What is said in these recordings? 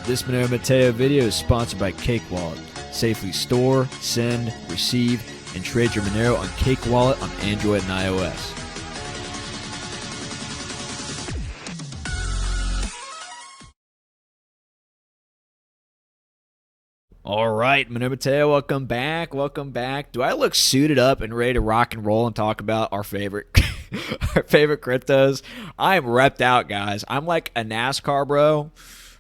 This Monero Matteo video is sponsored by Cake Wallet. Safely store, send, receive, and trade your Monero on Cake Wallet on Android and iOS. All right, Monero Matteo, welcome back. Welcome back. Do I look suited up and ready to rock and roll and talk about our favorite our favorite cryptos? I am repped out, guys. I'm like a NASCAR bro,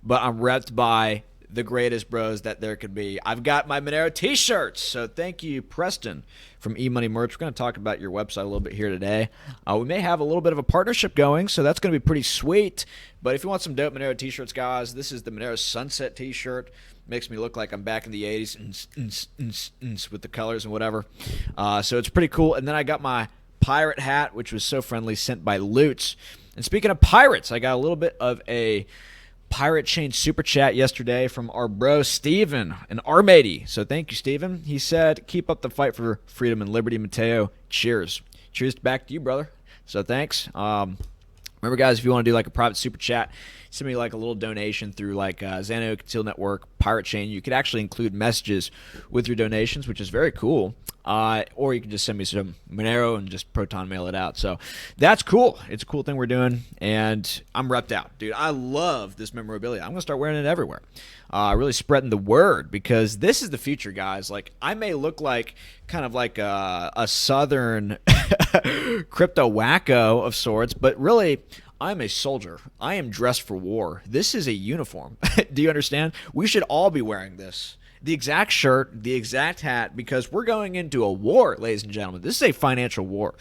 but I'm repped by the greatest bros that there could be. I've got my Monero t-shirts, so thank you, Preston from eMoney Merch. We're going to talk about your website a little bit here today. We may have a little bit of a partnership going, so that's going to be pretty sweet. But if you want some dope Monero t-shirts, guys, this is the Monero Sunset t-shirt. Makes me look like I'm back in the 80s with the colors and whatever. So it's pretty cool. And then I got my pirate hat, which was so friendly, sent by Lutz. And speaking of pirates, I got a little bit of a Pirate Chain super chat yesterday from our bro Steven, an Armady. So thank you, Steven. He said, keep up the fight for freedom and liberty, Matteo. Cheers. Cheers back to you, brother. So thanks. Remember, guys, if you want to do like a private super chat, send me like a little donation through like Xano, Concealed Network, Pirate Chain. You could actually include messages with your donations, which is very cool. Or you can just send me some Monero and just Proton mail it out. So that's cool. It's a cool thing we're doing, and I'm repped out. Dude, I love this memorabilia. I'm going to start wearing it everywhere. Really spreading the word, because this is the future, guys. Like, I may look like kind of like a southern crypto wacko of sorts, but really, I'm a soldier. I am dressed for war. This is a uniform. Do you understand? We should all be wearing this. The exact shirt, the exact hat, because we're going into a war, ladies and gentlemen. This is a financial war.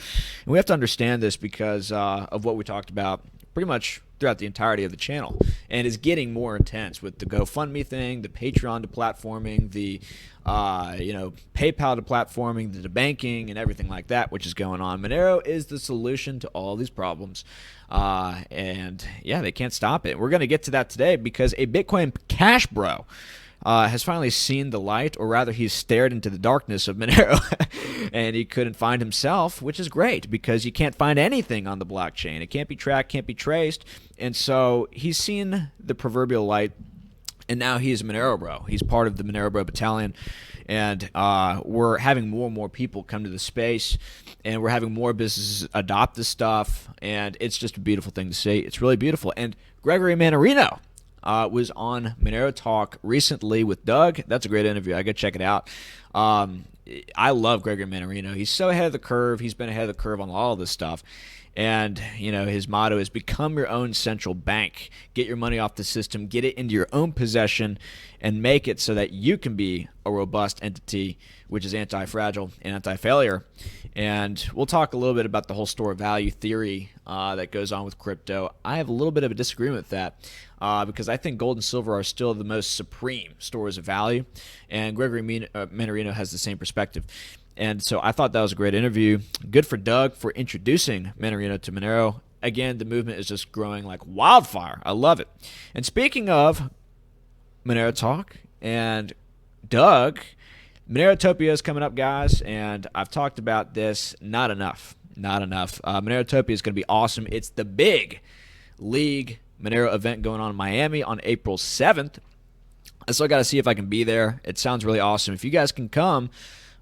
And we have to understand this because of what we talked about pretty much throughout the entirety of the channel. And it's getting more intense with the GoFundMe thing, the Patreon deplatforming, the PayPal deplatforming, the debanking, and everything like that, which is going on. Monero is the solution to all these problems. And yeah, they can't stop it. We're going to get to that today because a Bitcoin Cash Bro has finally seen the light, or rather he's stared into the darkness of Monero and he couldn't find himself, which is great because you can't find anything on the blockchain. It can't be tracked, can't be traced. And so he's seen the proverbial light, and now he's a Monero Bro. He's part of the Monero Bro Battalion, and we're having more and more people come to the space, and we're having more businesses adopt this stuff, and it's just a beautiful thing to see. It's really beautiful. And Gregory Mannarino was on Monero Talk recently with Doug. That's a great interview. I go check it out. I love Gregory Mannarino. He's so ahead of the curve. He's been ahead of the curve on all of this stuff. And, you know, his motto is become your own central bank. Get your money off the system, get it into your own possession, and make it so that you can be a robust entity, which is anti-fragile and anti-failure. And we'll talk a little bit about the whole store of value theory that goes on with crypto. I have a little bit of a disagreement with that because I think gold and silver are still the most supreme stores of value. And Gregory Mannarino has the same perspective. And so I thought that was a great interview. Good for Doug for introducing Mannarino to Monero. Again, the movement is just growing like wildfire. I love it. And speaking of Monero Talk and Doug, Monerotopia is coming up, guys, and I've talked about this not enough. Monerotopia is going to be awesome. It's the big league Monero event going on in Miami on April 7th. I still got to see if I can be there. It sounds really awesome. If you guys can come,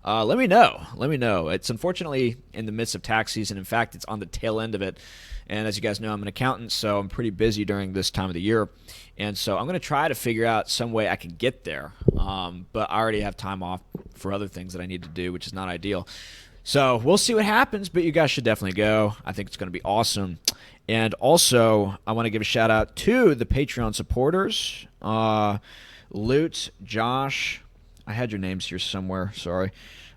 let me know. It's unfortunately in the midst of tax season. In fact, it's on the tail end of it. And as you guys know, I'm an accountant, so I'm pretty busy during this time of the year. And so I'm going to try to figure out some way I can get there. But I already have time off for other things that I need to do, which is not ideal. So we'll see what happens, but you guys should definitely go. I think it's going to be awesome. And also, I want to give a shout out to the Patreon supporters. Lutz, Josh, I had your names here somewhere, sorry.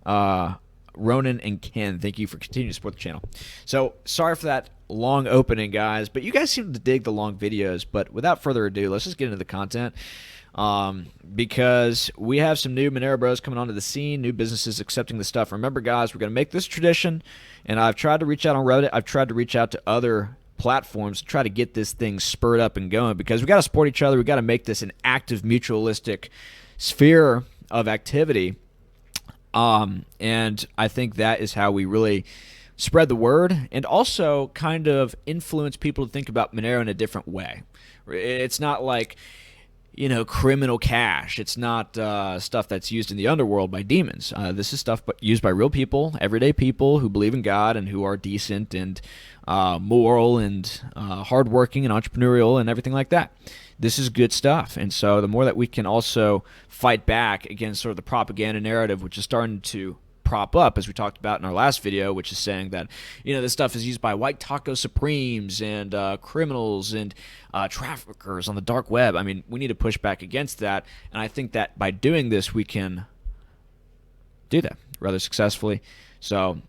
Ronan and Ken, thank you for continuing to support the channel. So, sorry for that long opening, guys, but you guys seem to dig the long videos. But without further ado, let's just get into the content. Because we have some new Monero Bros coming onto the scene, new businesses accepting the stuff. Remember, guys, we're going to make this tradition, and I've tried to reach out on Reddit. I've tried to reach out to other platforms to try to get this thing spurred up and going, because we got to support each other. We got to make this an active, mutualistic sphere of activity. And I think that is how we really spread the word and also kind of influence people to think about Monero in a different way. It's not like, criminal cash. It's not stuff that's used in the underworld by demons. This is stuff used by real people, everyday people who believe in God and who are decent and moral and hardworking and entrepreneurial and everything like that. This is good stuff. And so the more that we can also fight back against sort of the propaganda narrative, which is starting to prop up, as we talked about in our last video, which is saying that this stuff is used by white taco supremes and criminals and traffickers on the dark web. I mean, we need to push back against that, and I think that by doing this we can do that rather successfully. So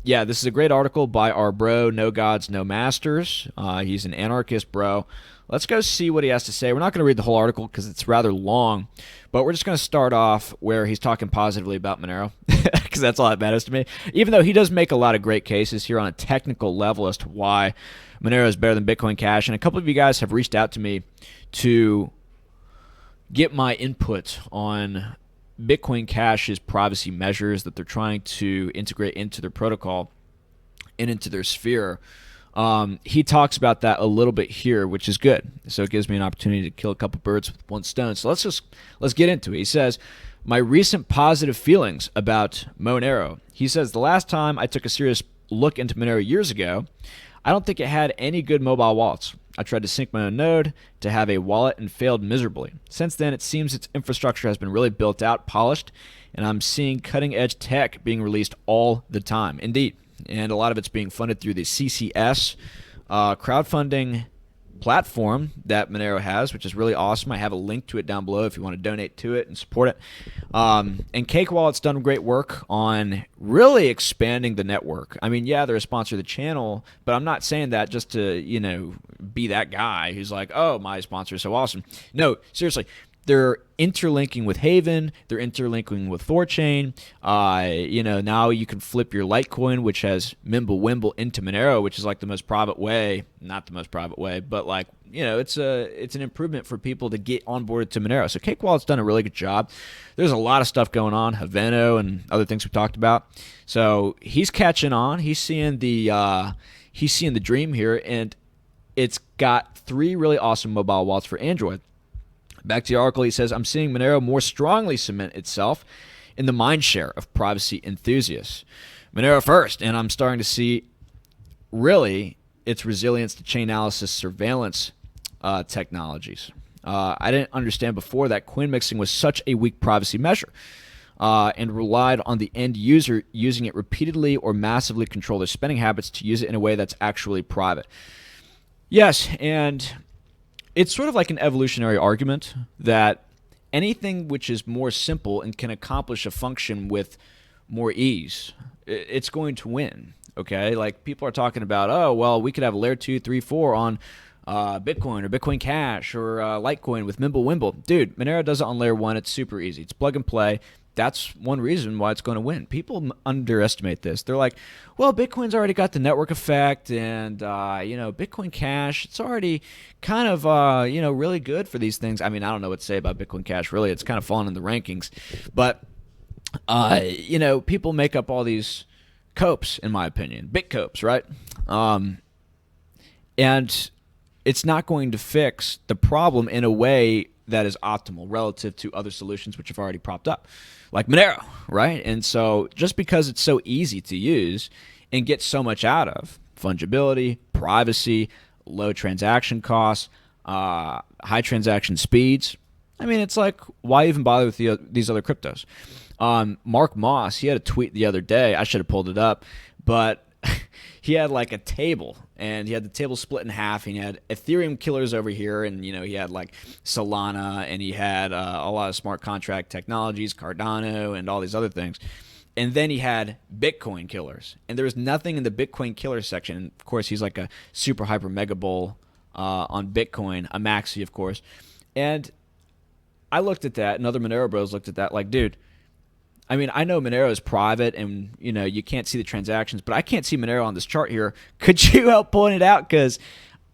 this is a great article by our bro No Gods No Masters. He's an anarchist bro. Let's go see what he has to say. We're not going to read the whole article because it's rather long, but we're just going to start off where he's talking positively about Monero because that's all that matters to me. Even though he does make a lot of great cases here on a technical level as to why Monero is better than Bitcoin Cash. And a couple of you guys have reached out to me to get my input on Bitcoin Cash's privacy measures that they're trying to integrate into their protocol and into their sphere. He talks about that a little bit here, which is good. So it gives me an opportunity to kill a couple birds with one stone. So let's get into it. He says, my recent positive feelings about Monero. He says, the last time I took a serious look into Monero years ago, I don't think it had any good mobile wallets. I tried to sync my own node to have a wallet and failed miserably. Since then, it seems its infrastructure has been really built out, polished, and I'm seeing cutting-edge tech being released all the time. Indeed. And a lot of it's being funded through the CCS crowdfunding platform that Monero has, which is really awesome. I have a link to it down below if you want to donate to it and support it. And Cake Wallet's done great work on really expanding the network. I mean, yeah, they're a sponsor of the channel, but I'm not saying that just to, be that guy who's like, oh, my sponsor is so awesome. No, seriously. They're interlinking with Haven. They're interlinking with Thorchain. Now you can flip your Litecoin, which has Mimblewimble, into Monero, which is like the most private way. Not the most private way, but it's an improvement for people to get onboarded to Monero. So Cake Wallet's done a really good job. There's a lot of stuff going on, Haveno and other things we talked about. So he's catching on. He's seeing the dream here, and it's got 3 really awesome mobile wallets for Android. Back to the article, he says, I'm seeing Monero more strongly cement itself in the mindshare of privacy enthusiasts. Monero First, and I'm starting to see really its resilience to chain analysis surveillance technologies. I didn't understand before that coin mixing was such a weak privacy measure and relied on the end user using it repeatedly or massively control their spending habits to use it in a way that's actually private. Yes, and it's sort of like an evolutionary argument that anything which is more simple and can accomplish a function with more ease, it's going to win, okay? Like people are talking about, oh, well, we could have a layer 2, 3, 4 on Bitcoin or Bitcoin Cash or Litecoin with Mimblewimble. Dude, Monero does it on layer 1. It's super easy. It's plug and play. That's one reason why it's going to win. People underestimate this. They're like, well, Bitcoin's already got the network effect, and Bitcoin Cash, it's already kind of really good for these things. I mean, I don't know what to say about Bitcoin Cash. Really, it's kind of fallen in the rankings, but people make up all these copes, in my opinion, Bitcopes, right? And it's not going to fix the problem in a way that is optimal relative to other solutions which have already propped up, like Monero, right? And so just because it's so easy to use and get so much out of, fungibility, privacy, low transaction costs, high transaction speeds, I mean, it's like, why even bother with these other cryptos? Mark Moss, he had a tweet the other day. I should have pulled it up, but he had like a table, and he had the table split in half, and he had Ethereum killers over here, and he had like Solana, and he had a lot of smart contract technologies, Cardano, and all these other things. And then he had Bitcoin killers, and there was nothing in the Bitcoin killer section. And of course, he's like a super hyper mega bull on Bitcoin, a maxi, of course. And I looked at that, and other Monero bros looked at that like, dude, I mean, I know Monero is private and, you can't see the transactions, but I can't see Monero on this chart here. Could you help point it out? Because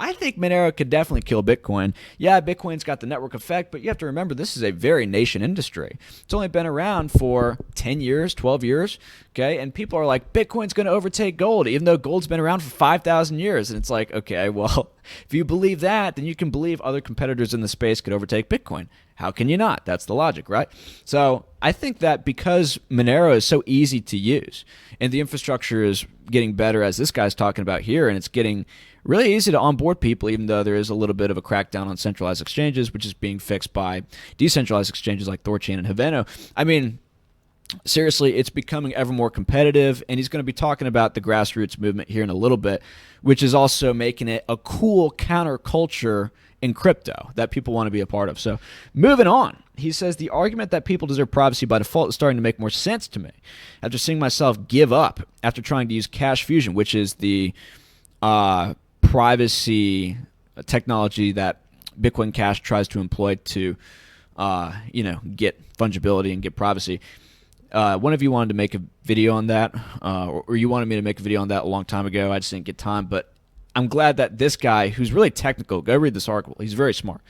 I think Monero could definitely kill Bitcoin. Yeah, Bitcoin's got the network effect, but you have to remember this is a very nascent industry. It's only been around for 10 years, 12 years, okay? And people are like, Bitcoin's going to overtake gold, even though gold's been around for 5,000 years. And it's like, okay, well, if you believe that, then you can believe other competitors in the space could overtake Bitcoin. How can you not? That's the logic, right? So I think that because Monero is so easy to use and the infrastructure is getting better, as this guy's talking about here, and it's getting really easy to onboard people, even though there is a little bit of a crackdown on centralized exchanges, which is being fixed by decentralized exchanges like Thorchain and Haveno. I mean, seriously, it's becoming ever more competitive, and he's going to be talking about the grassroots movement here in a little bit, which is also making it a cool counterculture in crypto that people want to be a part of. So moving on, he says the argument that people deserve privacy by default is starting to make more sense to me after seeing myself give up after trying to use Cash Fusion, which is the privacy technology that Bitcoin Cash tries to employ to get fungibility and get privacy. One of you wanted to make a video on that, or you wanted me to make a video on that a long time ago. I just didn't get time, but I'm glad that this guy, who's really technical, go read this article. He's very smart.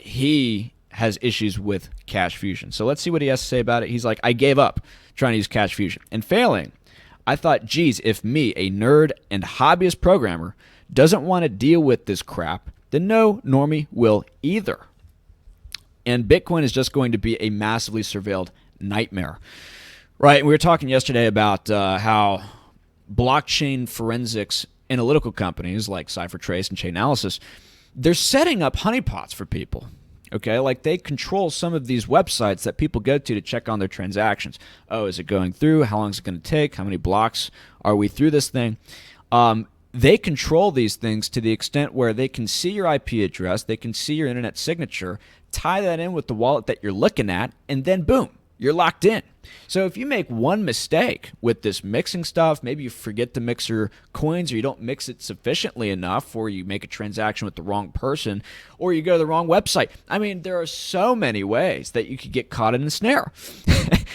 He has issues with Cash Fusion. So let's see what he has to say about it. He's like, I gave up trying to use Cash Fusion and failing. I thought, geez, if me, a nerd and hobbyist programmer, doesn't want to deal with this crap, then no normie will either. And Bitcoin is just going to be a massively surveilled nightmare. Right? We were talking yesterday about how blockchain forensics analytical companies like CipherTrace and Chainalysis, they're setting up honeypots for people. Okay, like they control some of these websites that people go to check on their transactions. Oh, is it going through? How long is it going to take? How many blocks are we through this thing? They control these things to the extent where they can see your IP address, they can see your internet signature, tie that in with the wallet that you're looking at, and then boom, you're locked in. So if you make one mistake with this mixing stuff, maybe you forget to mix your coins, or you don't mix it sufficiently enough, or you make a transaction with the wrong person, or you go to the wrong website. I mean, there are so many ways that you could get caught in the snare.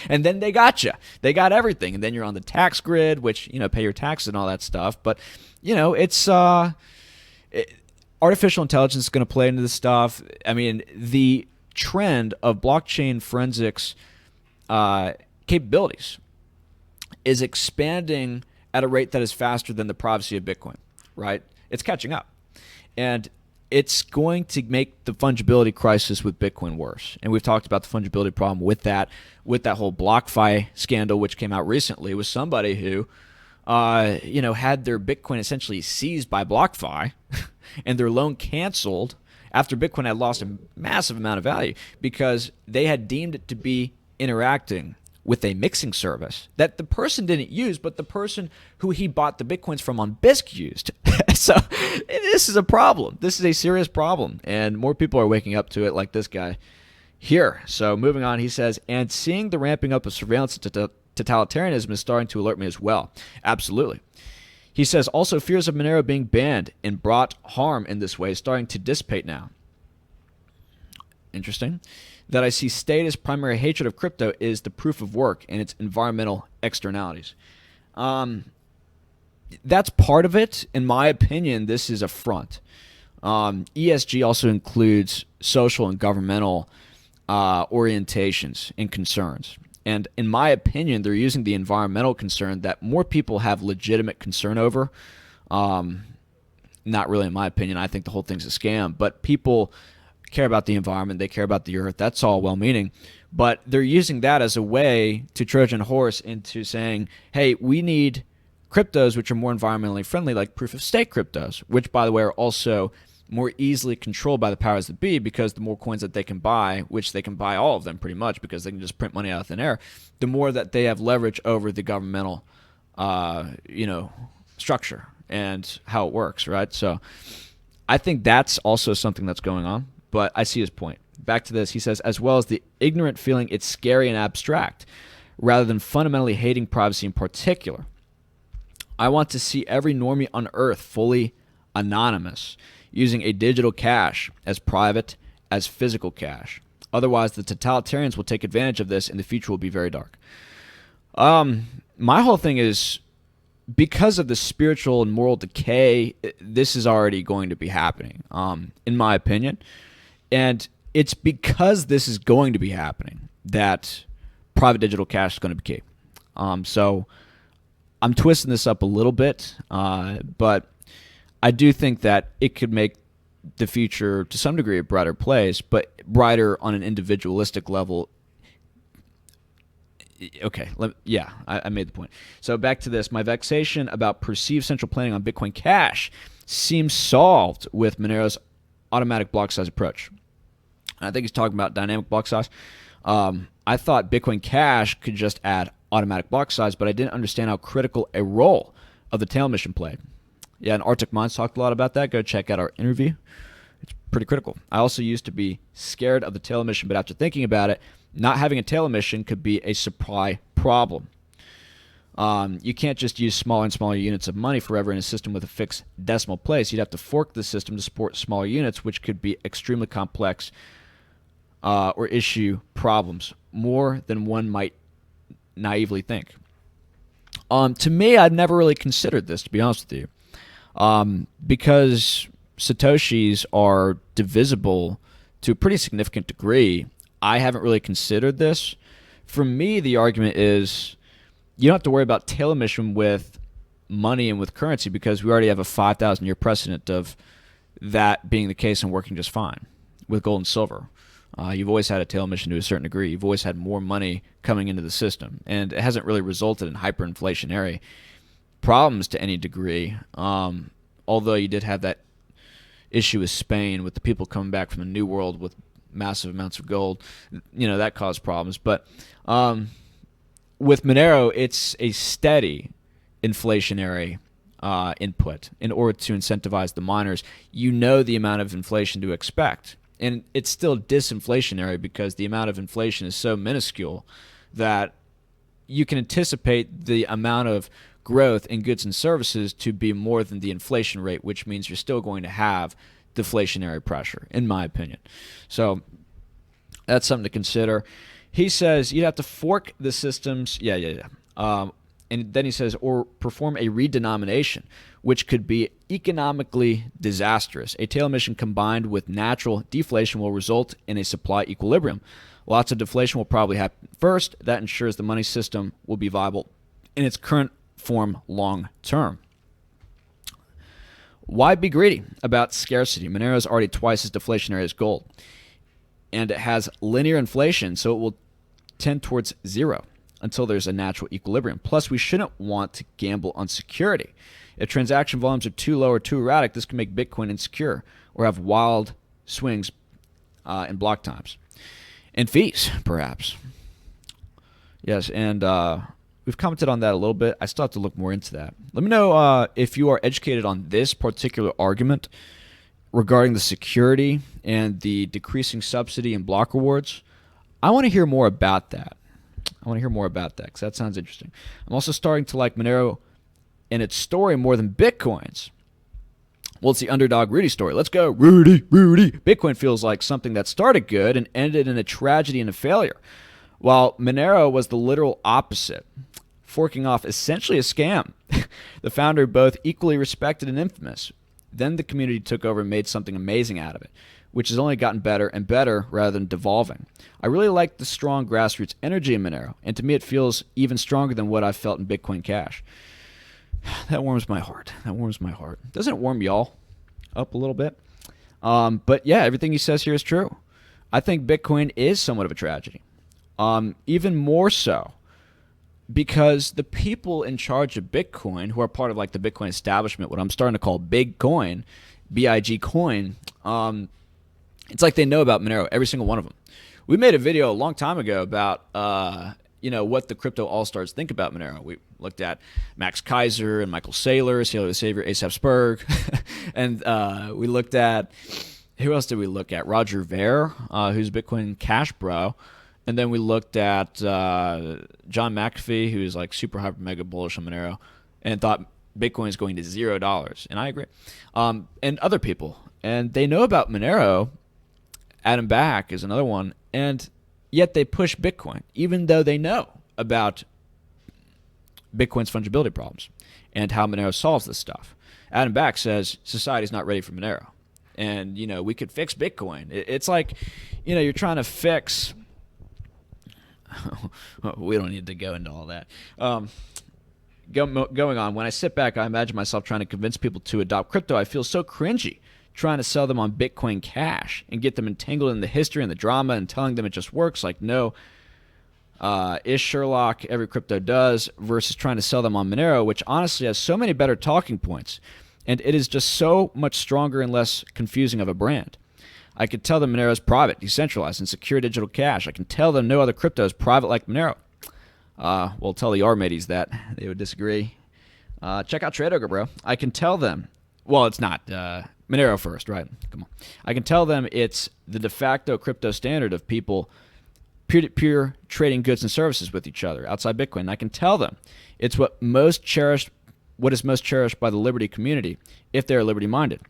And then they got you. They got everything. And then you're on the tax grid, which, pay your taxes and all that stuff. But, it's artificial intelligence is going to play into this stuff. I mean, the trend of blockchain forensics capabilities is expanding at a rate that is faster than the privacy of Bitcoin, right? It's catching up. And it's going to make the fungibility crisis with Bitcoin worse. And we've talked about the fungibility problem with that whole BlockFi scandal, which came out recently, with somebody who, had their Bitcoin essentially seized by BlockFi and their loan canceled after Bitcoin had lost a massive amount of value because they had deemed it to be interacting with a mixing service that the person didn't use, but the person who he bought the Bitcoins from on BISC used. So this is a problem. This is a serious problem, and more people are waking up to it, like this guy here. So moving on, he says, and seeing the ramping up of surveillance to totalitarianism is starting to alert me as well. Absolutely. He says, also fears of Monero being banned and brought harm in this way is starting to dissipate now. Interesting. That I see status primary hatred of crypto is the proof of work and its environmental externalities. That's part of it. In my opinion, this is a front. ESG also includes social and governmental orientations and concerns. And in my opinion, they're using the environmental concern that more people have legitimate concern over. Not really in my opinion. I think the whole thing's a scam. But people care about the environment, they care about the earth, that's all well-meaning, but they're using that as a way to Trojan horse into saying, hey, we need cryptos which are more environmentally friendly, like proof-of-stake cryptos, which, by the way, are also more easily controlled by the powers that be, because the more coins that they can buy, which they can buy all of them pretty much because they can just print money out of thin air, the more that they have leverage over the governmental structure and how it works, right? So I think that's also something that's going on. But I see his point. Back to this, he says, as well as the ignorant feeling it's scary and abstract, rather than fundamentally hating privacy in particular. I want to see every normie on Earth fully anonymous, using a digital cash as private as physical cash. Otherwise, the totalitarians will take advantage of this, and the future will be very dark. My whole thing is because of the spiritual and moral decay, this is already going to be happening, in my opinion. And it's because this is going to be happening that private digital cash is going to be key. So I'm twisting this up a little bit, but I do think that it could make the future to some degree a brighter place, but brighter on an individualistic level. Okay, I made the point. So back to this. My vexation about perceived central planning on Bitcoin Cash seems solved with Monero's automatic block size approach. I think he's talking about dynamic block size. I thought Bitcoin Cash could just add automatic block size, but I didn't understand how critical a role of the tail mission played. Yeah, and Arctic Minds talked a lot about that. Go check out our interview. It's pretty critical. I also used to be scared of the tail emission, but after thinking about it, not having a tail emission could be a supply problem. You can't just use smaller and smaller units of money forever in a system with a fixed decimal place. You'd have to fork the system to support smaller units, which could be extremely complex or issue problems, more than one might naively think. To me, I'd never really considered this, to be honest with you, because Satoshis are divisible to a pretty significant degree. I haven't really considered this. For me, the argument is you don't have to worry about tail emission with money and with currency because we already have a 5,000 year precedent of that being the case and working just fine with gold and silver. You've always had a tail emission to a certain degree. You've always had more money coming into the system, and it hasn't really resulted in hyperinflationary problems to any degree, although you did have that issue with Spain with the people coming back from the New World with massive amounts of gold. That caused problems. But with Monero, it's a steady inflationary input in order to incentivize the miners. You know the amount of inflation to expect. And it's still disinflationary because the amount of inflation is so minuscule that you can anticipate the amount of growth in goods and services to be more than the inflation rate, which means you're still going to have deflationary pressure, in my opinion. So that's something to consider. He says you'd have to fork the systems. And then he says, or perform a redenomination, which could be economically disastrous. A tail emission combined with natural deflation will result in a supply equilibrium. Lots of deflation will probably happen first. That ensures the money system will be viable in its current form long term. Why be greedy about scarcity? Monero is already twice as deflationary as gold, and it has linear inflation, so it will tend towards zero until there's a natural equilibrium. Plus, we shouldn't want to gamble on security. If transaction volumes are too low or too erratic, this can make Bitcoin insecure or have wild swings in block times. And fees, perhaps. Yes, and we've commented on that a little bit. I still have to look more into that. Let me know if you are educated on this particular argument regarding the security and the decreasing subsidy and block rewards. I want to hear more about that. Because that sounds interesting. I'm also starting to like Monero and its story more than Bitcoin's. Well, it's the underdog Rudy story. Let's go, Rudy. Bitcoin feels like something that started good and ended in a tragedy and a failure, while Monero was the literal opposite, forking off essentially a scam. The founder both equally respected and infamous. Then the community took over and made something amazing out of it, which has only gotten better and better rather than devolving. I really like the strong grassroots energy in Monero, and to me it feels even stronger than what I felt in Bitcoin Cash. That warms my heart. Doesn't it warm y'all up a little bit? But yeah, everything he says here is true. I think Bitcoin is somewhat of a tragedy. Even more so because the people in charge of Bitcoin, who are part of like the Bitcoin establishment, what I'm starting to call Big Coin, BIG Coin, it's like they know about Monero, every single one of them. We made a video a long time ago about what the crypto all-stars think about Monero. We looked at Max Kaiser and Michael Saylor, Sailor the Savior, Asaph Spurg, and we looked at, who else did we look at? Roger Ver, who's Bitcoin Cash Bro, and then we looked at John McAfee, who's like super hyper mega bullish on Monero, and thought Bitcoin is going to $0, and I agree. And other people, and they know about Monero. Adam Back is another one, and yet they push Bitcoin, even though they know about Bitcoin's fungibility problems. and how Monero solves this stuff. Adam Back says society's not ready for Monero. And, we could fix Bitcoin. It's like, you're trying to fix... we don't need to go into all that. Going on, when I sit back, I imagine myself trying to convince people to adopt crypto. I feel so cringy trying to sell them on Bitcoin Cash and get them entangled in the history and the drama and telling them it just works. Like, no, is Sherlock, every crypto does, versus trying to sell them on Monero, which honestly has so many better talking points. And it is just so much stronger and less confusing of a brand. I could tell them Monero is private, decentralized, and secure digital cash. I can tell them no other crypto is private like Monero. Well, tell the R-mateys that. They would disagree. Check out Trade Ogre, bro. I can tell them... Well, it's not. Monero First, right? Come on. I can tell them it's the de facto crypto standard of people peer-to-peer trading goods and services with each other outside Bitcoin. And I can tell them it's what is most cherished by the Liberty community if they are Liberty-minded.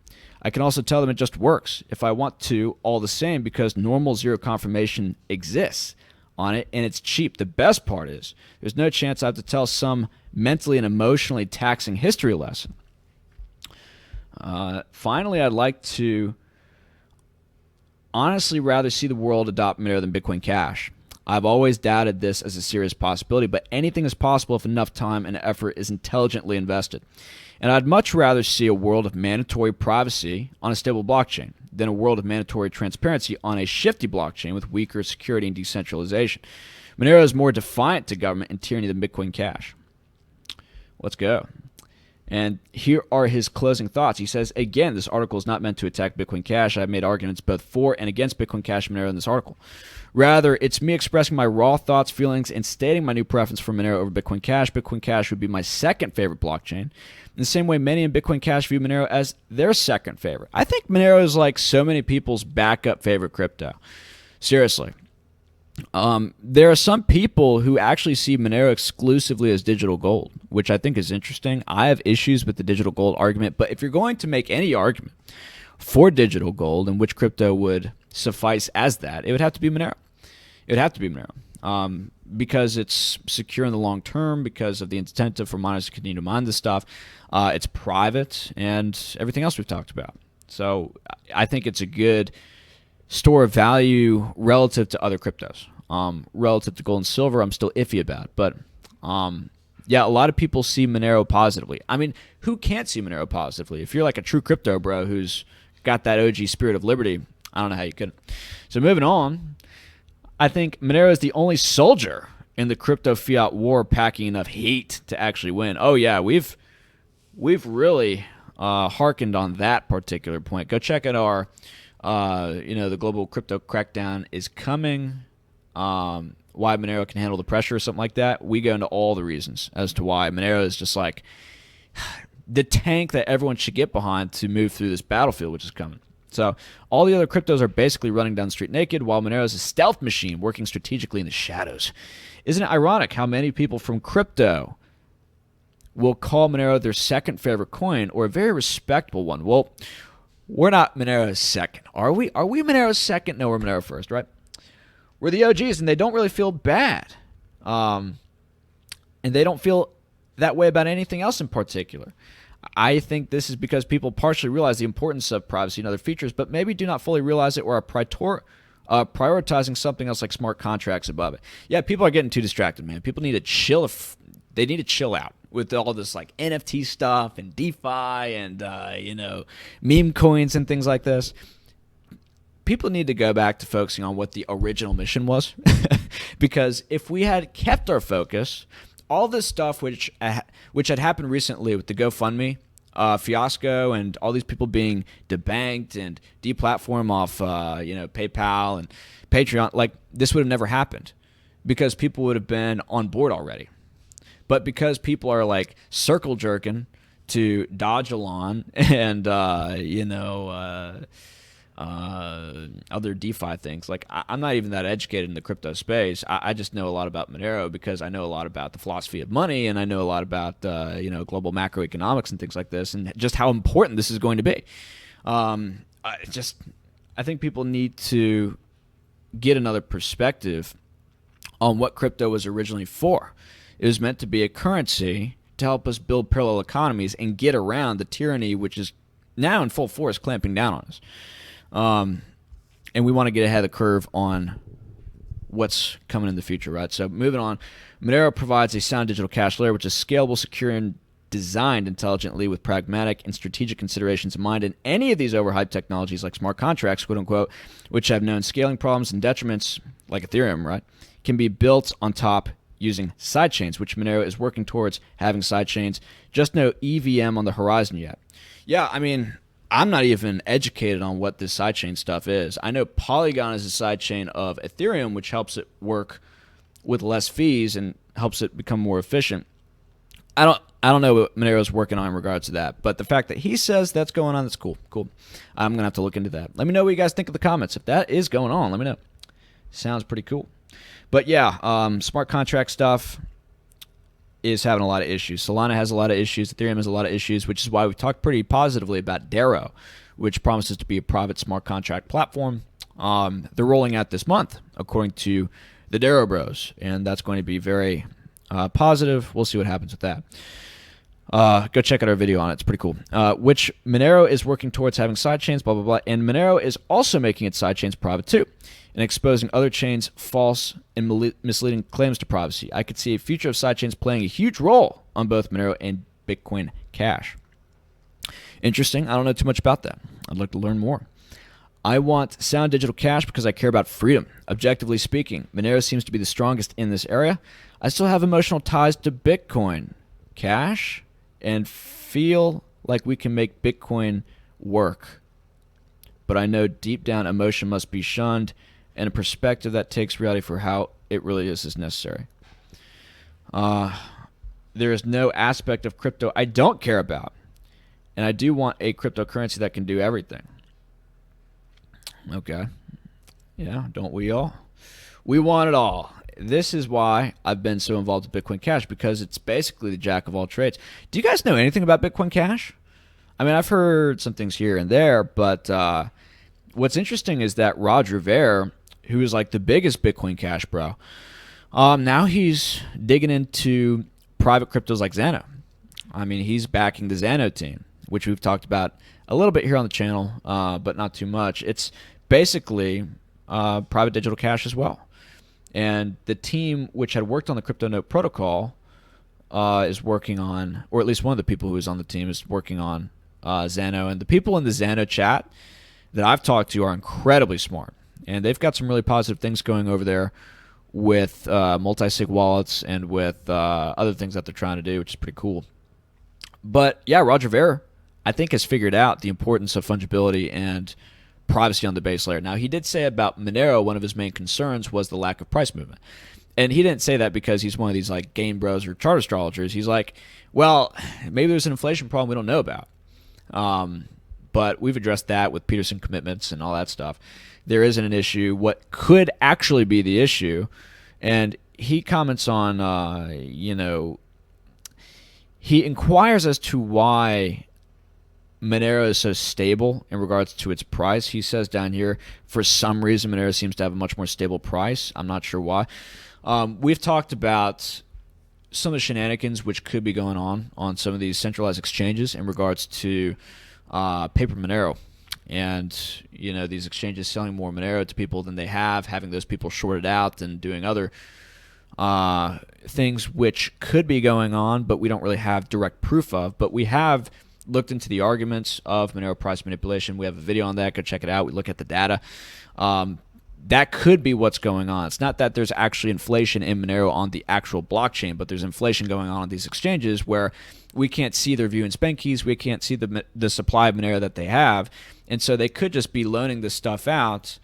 I can also tell them it just works if I want to, all the same, because normal zero confirmation exists on it and it's cheap. The best part is there's no chance I have to tell some mentally and emotionally taxing history lesson. Finally, I'd like to honestly rather see the world adopt Monero than Bitcoin Cash. I've always doubted this as a serious possibility, but anything is possible if enough time and effort is intelligently invested. And I'd much rather see a world of mandatory privacy on a stable blockchain than a world of mandatory transparency on a shifty blockchain with weaker security and decentralization. Monero is more defiant to government and tyranny than Bitcoin Cash. Let's go. And here are his closing thoughts. He says, again, this article is not meant to attack Bitcoin Cash. I've made arguments both for and against Bitcoin Cash and Monero in this article. Rather, it's me expressing my raw thoughts, feelings, and stating my new preference for Monero over Bitcoin Cash. Bitcoin Cash would be my second favorite blockchain. In the same way, many in Bitcoin Cash view Monero as their second favorite. I think Monero is like so many people's backup favorite crypto. Seriously. There are some people who actually see Monero exclusively as digital gold, which I think is interesting. I have issues with the digital gold argument, but if you're going to make any argument for digital gold and which crypto would suffice as that, it would have to be Monero. It would have to be Monero because it's secure in the long term, because of the incentive for miners to continue to mine this stuff. It's private and everything else we've talked about. So I think it's a good store of value relative to other cryptos. Relative to gold and silver, I'm still iffy about. But yeah, a lot of people see Monero positively. I mean, who can't see Monero positively? If you're like a true crypto bro who's got that OG spirit of liberty, I don't know how you couldn't. So moving on, I think Monero is the only soldier in the crypto fiat war packing enough heat to actually win. Oh yeah, we've really hearkened on that particular point. Go check out our the global crypto crackdown is coming. Why Monero can handle the pressure or something like that. We go into all the reasons as to why Monero is just like the tank that everyone should get behind to move through this battlefield, which is coming. So all the other cryptos are basically running down the street naked, while Monero is a stealth machine working strategically in the shadows. Isn't it ironic how many people from crypto will call Monero their second favorite coin or a very respectable one? Well, we're not Monero's second. Are we? Are we Monero's second? No, we're Monero First, right? We're the OGs, and they don't really feel bad. And they don't feel that way about anything else in particular. I think this is because people partially realize the importance of privacy and other features, but maybe do not fully realize it or are prioritizing something else like smart contracts above it. Yeah, people are getting too distracted, man. People need to chill. They need to chill out with all this like NFT stuff and DeFi and meme coins and things like this. People need to go back to focusing on what the original mission was, because if we had kept our focus, all this stuff which had happened recently with the GoFundMe fiasco and all these people being debanked and deplatformed off PayPal and Patreon, like this would have never happened because people would have been on board already. But because people are like circle jerking to dodge along and other DeFi things. Like I'm not even that educated in the crypto space. I just know a lot about Monero because I know a lot about the philosophy of money, and I know a lot about global macroeconomics and things like this, and just how important this is going to be. I think people need to get another perspective on what crypto was originally for. It was meant to be a currency to help us build parallel economies and get around the tyranny which is now in full force clamping down on us. And we want to get ahead of the curve on what's coming in the future, right? So moving on, Monero provides a sound digital cash layer which is scalable, secure, and designed intelligently with pragmatic and strategic considerations in mind. And any of these overhyped technologies like smart contracts, quote unquote, which have known scaling problems and detriments like Ethereum, right, can be built on top using sidechains, which Monero is working towards having sidechains. Just no EVM on the horizon yet. Yeah, I mean, I'm not even educated on what this sidechain stuff is. I know Polygon is a sidechain of Ethereum, which helps it work with less fees and helps it become more efficient. I don't know what Monero's working on in regards to that, but the fact that he says that's going on, that's cool. Cool. I'm going to have to look into that. Let me know what you guys think in the comments. If that is going on, let me know. Sounds pretty cool. But yeah, smart contract stuff is having a lot of issues. Solana has a lot of issues. Ethereum has a lot of issues, which is why we talked pretty positively about Darrow, which promises to be a private smart contract platform. They're rolling out this month, according to the Darrow Bros, and that's going to be very positive. We'll see what happens with that. Go check out our video on it. It's pretty cool. Which Monero is working towards having sidechains, blah, blah, blah. And Monero is also making its sidechains private too and exposing other chains' false and misleading claims to privacy. I could see a future of sidechains playing a huge role on both Monero and Bitcoin Cash. Interesting. I don't know too much about that. I'd like to learn more. I want sound digital cash because I care about freedom. Objectively speaking, Monero seems to be the strongest in this area. I still have emotional ties to Bitcoin Cash and feel like we can make Bitcoin work. But I know deep down emotion must be shunned, and a perspective that takes reality for how it really is necessary. There is no aspect of crypto I don't care about, and I do want a cryptocurrency that can do everything. Okay. Yeah, don't we all? We want it all. This is why I've been so involved with Bitcoin Cash, because it's basically the jack of all trades. Do you guys know anything about Bitcoin Cash? I mean, I've heard some things here and there, but what's interesting is that Roger Ver, who is like the biggest Bitcoin Cash bro, now he's digging into private cryptos like Xano. I mean, he's backing the Xano team, which we've talked about a little bit here on the channel, but not too much. It's basically private digital cash as well. And the team which had worked on the crypto note protocol is working on, or at least one of the people who is on the team is working on Xano. And the people in the Xano chat that I've talked to are incredibly smart. And they've got some really positive things going over there with multi-sig wallets and with other things that they're trying to do, which is pretty cool. But yeah, Roger Ver, I think, has figured out the importance of fungibility and privacy on the base layer. Now, he did say about Monero, one of his main concerns was the lack of price movement. And he didn't say that because he's one of these like game bros or chart astrologers. He's like, well, maybe there's an inflation problem we don't know about. But we've addressed that with Peterson commitments and all that stuff. There isn't an issue. What could actually be the issue? And he comments on, he inquires as to why Monero is so stable in regards to its price. He says down here, for some reason, Monero seems to have a much more stable price. I'm not sure why. We've talked about some of the shenanigans which could be going on some of these centralized exchanges in regards to paper Monero. And, these exchanges selling more Monero to people than they have, having those people shorted out and doing other things which could be going on, but we don't really have direct proof of. But we have looked into the arguments of Monero price manipulation. We have a video on that. Go check it out. We look at the data. That could be what's going on. It's not that there's actually inflation in Monero on the actual blockchain, but there's inflation going on these exchanges where we can't see their view in spend keys. We can't see the supply of Monero that they have. And so they could just be loaning this stuff out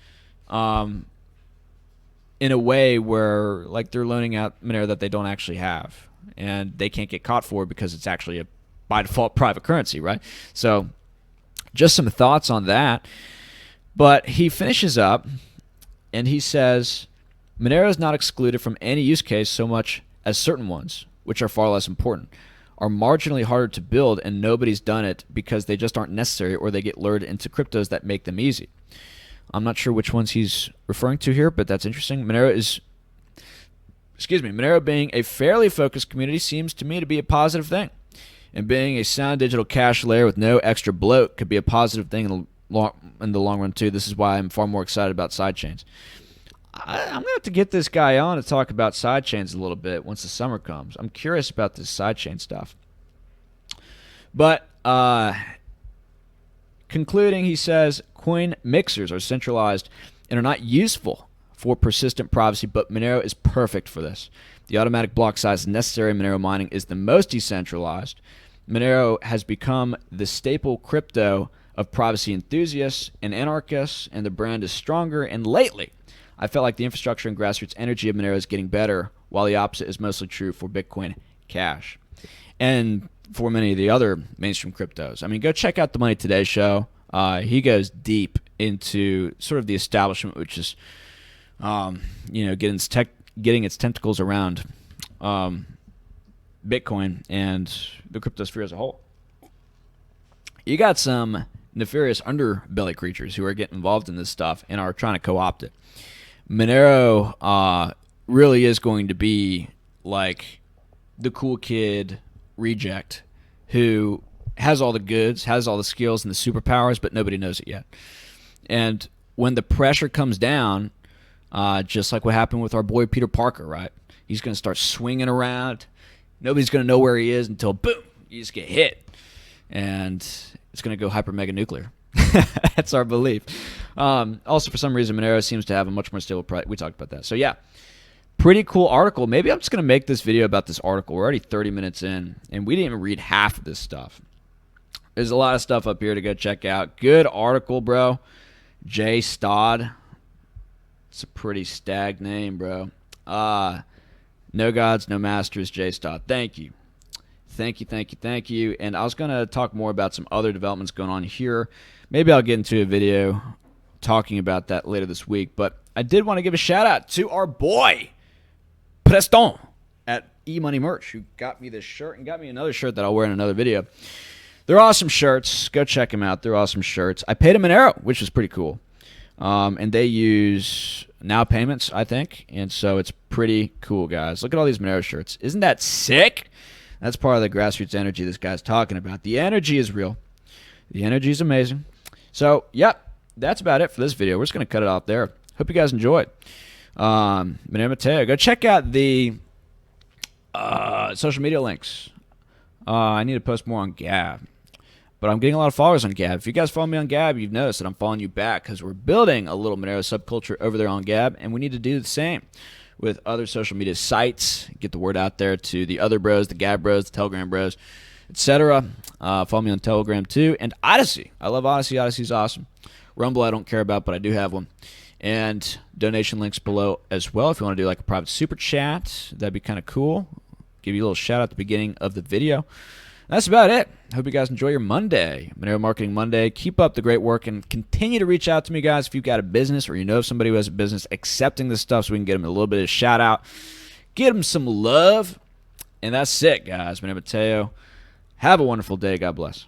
in a way where like they're loaning out Monero that they don't actually have. And they can't get caught for it because it's actually a by default private currency, right? So just some thoughts on that. But he finishes up and he says, Monero is not excluded from any use case so much as certain ones, which are far less important, are marginally harder to build, and nobody's done it because they just aren't necessary or they get lured into cryptos that make them easy. I'm not sure which ones he's referring to here, but that's interesting. Monero is Monero being a fairly focused community seems to me to be a positive thing. And being a sound digital cash layer with no extra bloat could be a positive thing in the long run too. This is why I'm far more excited about sidechains. I'm going to have to get this guy on to talk about sidechains a little bit once the summer comes. I'm curious about this sidechain stuff. But concluding, he says, coin mixers are centralized and are not useful for persistent privacy, but Monero is perfect for this. The automatic block size necessary in Monero mining is the most decentralized. Monero has become the staple crypto of privacy enthusiasts and anarchists, and the brand is stronger. And lately, I felt like the infrastructure and grassroots energy of Monero is getting better, while the opposite is mostly true for Bitcoin Cash and for many of the other mainstream cryptos. I mean, go check out the Money Today show. He goes deep into sort of the establishment, which is, getting its tentacles around Bitcoin and the cryptosphere as a whole. You got some nefarious underbelly creatures who are getting involved in this stuff and are trying to co-opt it. Monero really is going to be like the cool kid reject who has all the goods, has all the skills and the superpowers, but nobody knows it yet. And when the pressure comes down, just like what happened with our boy Peter Parker, right? He's going to start swinging around. Nobody's going to know where he is until, boom, you just get hit. And it's going to go hyper mega nuclear. That's our belief. Also, for some reason, Monero seems to have a much more stable price. We talked about that. So, yeah, pretty cool article. Maybe I'm just going to make this video about this article. We're already 30 minutes in, and we didn't even read half of this stuff. There's a lot of stuff up here to go check out. Good article, bro. Jay Stodd. It's a pretty stag name, bro. No gods, no masters, Jay Stodd. Thank you. Thank you. And I was going to talk more about some other developments going on here. Maybe I'll get into a video talking about that later this week. But I did want to give a shout out to our boy, Preston, at eMoney Merch, who got me this shirt and got me another shirt that I'll wear in another video. They're awesome shirts. Go check them out. They're awesome shirts. I paid a Monero, which was pretty cool. And they use now payments, I think. And so it's pretty cool, guys. Look at all these Monero shirts. Isn't that sick? That's part of the grassroots energy this guy's talking about. The energy is real. The energy is amazing. So, yep, that's about it for this video. We're just going to cut it off there. Hope you guys enjoyed. Monero Matteo. Go check out the social media links. I need to post more on Gab. But I'm getting a lot of followers on Gab. If you guys follow me on Gab, you've noticed that I'm following you back because we're building a little Monero subculture over there on Gab, and we need to do the same with other social media sites. Get the word out there to the other bros, the Gab bros, the Telegram bros, etc. Follow me on Telegram too. And Odyssey. I love Odyssey. Odyssey's awesome. Rumble I don't care about, but I do have one. And donation links below as well. If you want to do like a private super chat, that'd be kind of cool. Give you a little shout out at the beginning of the video. That's about it. Hope you guys enjoy your Monday, Monero Marketing Monday. Keep up the great work and continue to reach out to me, guys, if you've got a business or you know somebody who has a business accepting this stuff so we can get them a little bit of shout out. Get them some love. And that's it, guys. Monero Matteo. Have a wonderful day. God bless.